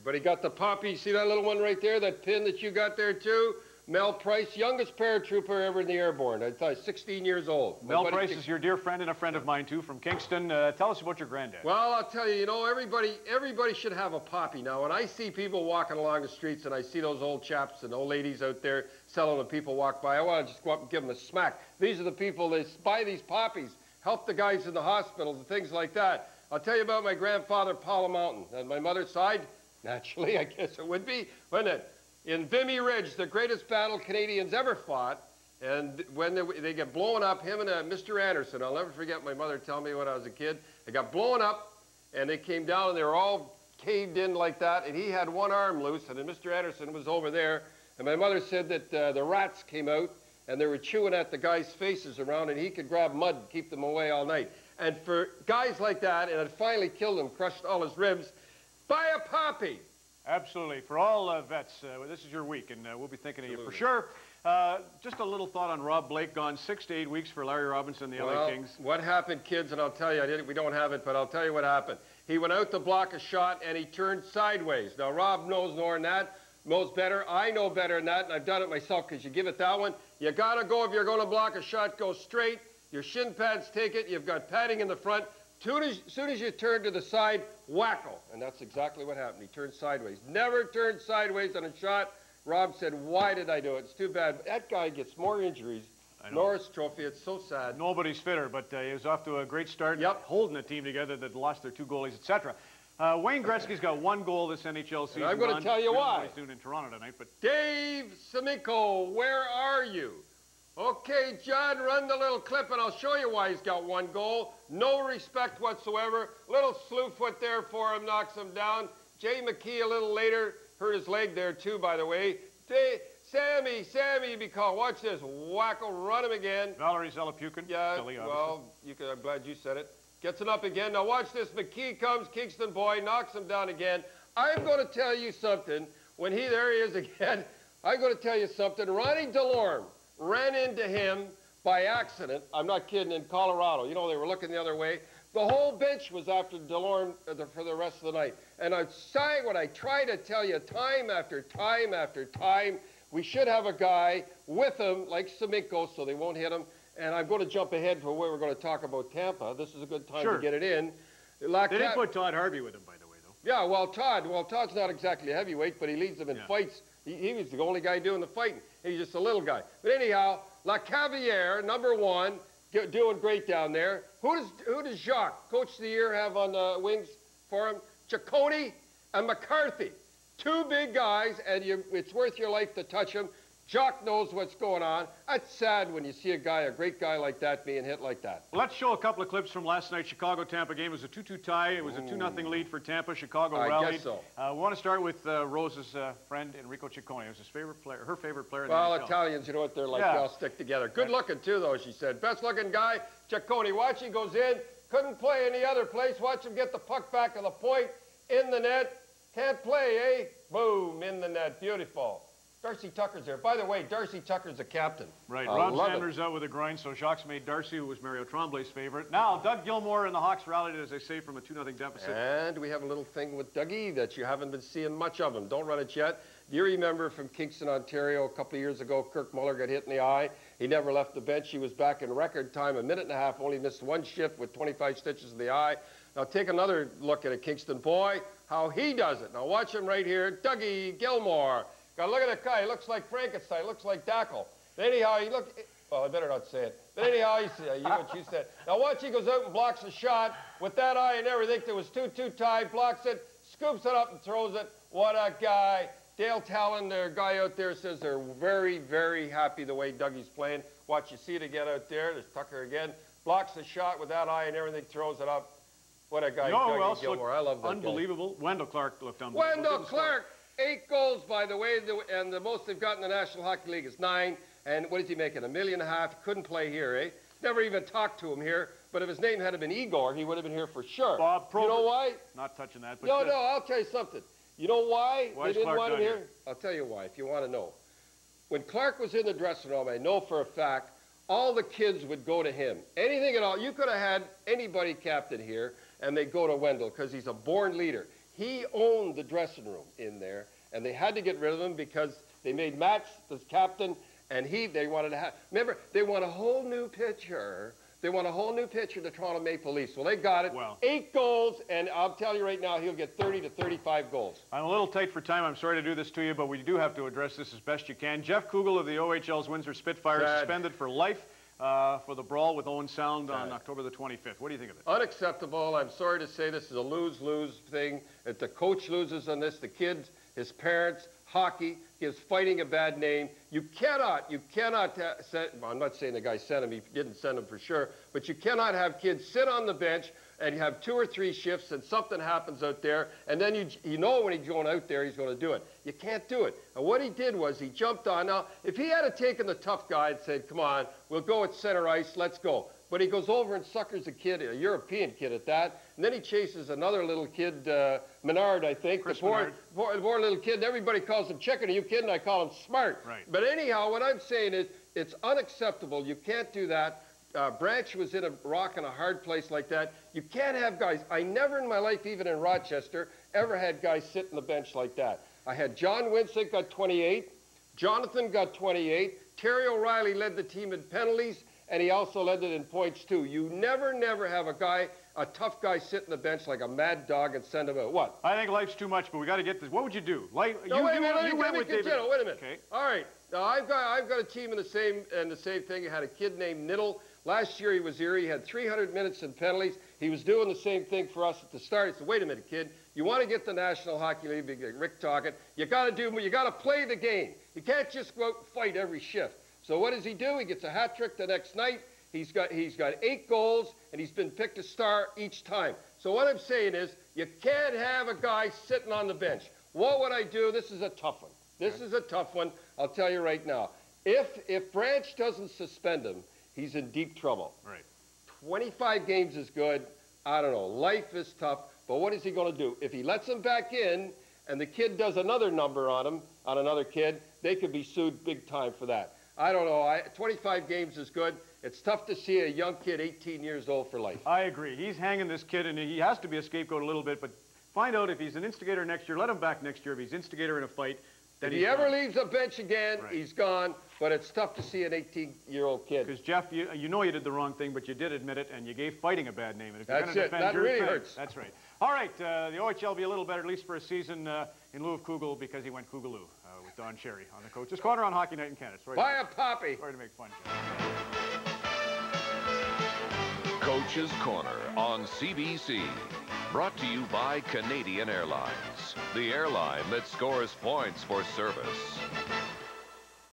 Everybody got the poppy. See that little one right there, that pin that you got there too? Mel Price, youngest paratrooper ever in the airborne. I thought 16 years old. Mel Price is your dear friend and a friend of mine too from Kingston. Tell us about your granddad. Well, I'll tell you, you know, everybody should have a poppy now. When I see people walking along the streets and I see those old chaps and old ladies out there selling when people walk by, I want to just go up and give them a smack. These are the people that buy these poppies, help the guys in the hospitals and things like that. I'll tell you about my grandfather, Paula Mountain. On my mother's side, naturally, I guess it would be, wouldn't it? In Vimy Ridge, the greatest battle Canadians ever fought, and when they get blown up, him and Mr. Anderson, I'll never forget my mother telling me when I was a kid, they got blown up, and they came down, and they were all caved in like that, and he had one arm loose, and then Mr. Anderson was over there, and my mother said that the rats came out, and they were chewing at the guys' faces around, and he could grab mud and keep them away all night. And for guys like that, and it finally killed him, crushed all his ribs, buy a poppy. Absolutely. For all vets, this is your week, and we'll be thinking of you for sure. Just a little thought on Rob Blake, gone 6 to 8 weeks for Larry Robinson, the LA Kings. What happened, kids, and I'll tell you, we don't have it, but I'll tell you what happened. He went out to block a shot, and he turned sideways. Now, Rob knows more than that, knows better. I know better than that, and I've done it myself, because you give it that one. You got to go, if you're going to block a shot, go straight. Your shin pads take it. You've got padding in the front. As soon as you turn to the side, wacko. And that's exactly what happened. He turned sideways. Never turned sideways on a shot. Rob said, why did I do it? It's too bad. That guy gets more injuries. Norris Trophy, it's so sad. Nobody's fitter, but he was off to a great start, holding a team together that lost their 2 goalies, etc. Wayne Gretzky's got 1 goal this NHL season. And I'm going to tell you why. What he's doing in Toronto tonight, but Dave Semenko, where are you? Okay, John, run the little clip, and I'll show you why he's got 1 goal. No respect whatsoever. Little slew foot there for him, knocks him down. Jay McKee a little later hurt his leg there, too, by the way. Sammy, be called. Watch this. Wacko, run him again. Valerie Zelapukin. Yeah, well, I'm glad you said it. Gets it up again. Now watch this. McKee comes, Kingston boy, knocks him down again. I'm going to tell you something. There he is again. I'm going to tell you something. Ronnie DeLorme ran into him by accident. I'm not kidding, in Colorado. You know, they were looking the other way. The whole bench was after DeLorme for the rest of the night. And I'm saying what I try to tell you time after time after time, we should have a guy with him like Semenko so they won't hit him. And I'm going to jump ahead for where we're going to talk about Tampa. This is a good time to get it in. They didn't put Todd Harvey with him, by the way, though. Yeah, well, Todd's not exactly a heavyweight, but he leads them in fights. He was the only guy doing the fighting. He's just a little guy. But anyhow, LaCaviere, #1, doing great down there. Who does Jacques, Coach of the Year, have on the wings for him? Ciccone and McCarthy. 2 big guys, and it's worth your life to touch them. Jacques knows what's going on. That's sad when you see a great guy like that being hit like that. Well, let's show a couple of clips from last night's Chicago-Tampa game. It was a 2-2 tie. It was a 2-0 lead for Tampa. Chicago rallied. I guess so. We want to start with Rose's friend, Enrico Ciccone. It was his favorite player, her favorite player in the NHL. NHL. Italians, you know what they're like. They all stick together. Good looking, too, though, she said. Best looking guy, Ciccone. Watch, he goes in. Couldn't play any other place. Watch him get the puck back to the point. In the net. Can't play, eh? Boom, in the net. Beautiful. Darcy Tucker's there. By the way, Darcy Tucker's the captain. Right. Rob Sanders out with a groin, so Jacques made Darcy, who was Mario Tremblay's favorite. Now, Doug Gilmour and the Hawks rallied, as they say, from a 2-0 deficit. And we have a little thing with Dougie that you haven't been seeing much of him. Don't run it yet. Do you remember from Kingston, Ontario, a couple of years ago, Kirk Muller got hit in the eye. He never left the bench. He was back in record time, 1.5 minutes, only missed 1 shift with 25 stitches in the eye. Now, take another look at a Kingston boy, how he does it. Now, watch him right here, Dougie Gilmour. Got to look at that guy. He looks like Frankenstein. He looks like Dackle. Anyhow, he looked... Well, I better not say it. But anyhow, what you said. Now watch, he goes out and blocks a shot with that eye and everything. There was 2-2 tied, blocks it, scoops it up and throws it. What a guy. Dale Talon, their guy out there, says they're very, very happy the way Dougie's playing. Watch, you see it again out there. There's Tucker again. Blocks the shot with that eye and everything, throws it up. What a guy, Dougie Gilmour. I love that unbelievable. Guy. Wendel Clark looked unbelievable. Wendel Clark. 8 goals, by the way, and the most they've got in the National Hockey League is 9. And what is he making? $1.5 million? Couldn't play here, eh? Never even talked to him here. But if his name had been Igor, he would have been here for sure. Bob Probert. You know why? Not touching that. But no, I'll tell you something. You know why they didn't Clark want him here? I'll tell you why, if you want to know. When Clark was in the dressing room, I know for a fact, all the kids would go to him. Anything at all. You could have had anybody captain here, and they'd go to Wendel because he's a born leader. He owned the dressing room in there, and they had to get rid of him because they made Max the captain, and they wanted to have, remember, they want a whole new pitcher. They want a whole new pitcher, the Toronto Maple Leafs. Well, they got it. Well, 8 goals, and I'll tell you right now, he'll get 30 to 35 goals. I'm a little tight for time. I'm sorry to do this to you, but we do have to address this as best you can. Jeff Kugel of the OHL's Windsor Spitfires suspended for life for the brawl with Owen Sound on October the 25th. What do you think of it? Unacceptable. I'm sorry to say this is a lose-lose thing. If the coach loses on this, the kids, his parents, hockey, he is fighting a bad name. You cannot send, well, I'm not saying the guy sent him, he didn't send him for sure, but you cannot have kids sit on the bench and you have 2 or 3 shifts and something happens out there, and then you know when he's going out there, he's going to do it. You can't do it. And what he did was he jumped on. Now, if he had taken the tough guy and said, come on, we'll go at center ice, let's go. But he goes over and suckers a kid, a European kid at that, and then he chases another little kid, Menard, I think. Chris the poor little kid, everybody calls him chicken. Are you kidding? I call him smart. Right. But anyhow, what I'm saying is it's unacceptable. You can't do that. Branch was in a rock and a hard place like that. You can't have guys. I never in my life, even in Rochester, ever had guys sit on the bench like that. I had John Winsick got 28. Jonathan got 28. Terry O'Reilly led the team in penalties, and he also led it in points too. You never have a tough guy sit on the bench like a mad dog and send him out. What? I think life's too much, but we got to get this. What would you do? Wait a minute. Wait a minute. Okay. All right. Now I've got a team in the same thing. I had a kid named Niddle. Last year he was here. He had 300 minutes in penalties. He was doing the same thing for us at the start. He said, "Wait a minute, kid. You want to get the National Hockey League, Rick talking, you got to play the game. You can't just go out and fight every shift." So what does he do? He gets a hat trick the next night. He's got 8 goals, and he's been picked a star each time. So what I'm saying is, you can't have a guy sitting on the bench. What would I do? This is a tough one. This is a tough one. I'll tell you right now. If Branch doesn't suspend him, he's in deep trouble. Right. 25 games is good. I don't know. Life is tough. But what is he going to do? If he lets him back in, and the kid does another number on him, on another kid, they could be sued big time for that. I don't know. 25 games is good. It's tough to see a young kid, 18 years old, for life. I agree. He's hanging this kid, and he has to be a scapegoat a little bit, but find out if he's an instigator next year. Let him back next year. If he's instigator in a fight, then if he ever leaves a bench again, he's gone. But it's tough to see an 18-year-old kid. Because, Jeff, you know you did the wrong thing, but you did admit it, and you gave fighting a bad name. And if That's it. That really hurts. That's right. All right, the OHL will be a little better, at least for a season, in lieu of Kugel, because he went Kugeloo with Don Cherry on the Coach's Corner on Hockey Night in Canada. Buy a poppy. Sorry to make fun. Coach's Corner on CBC. Brought to you by Canadian Airlines, the airline that scores points for service.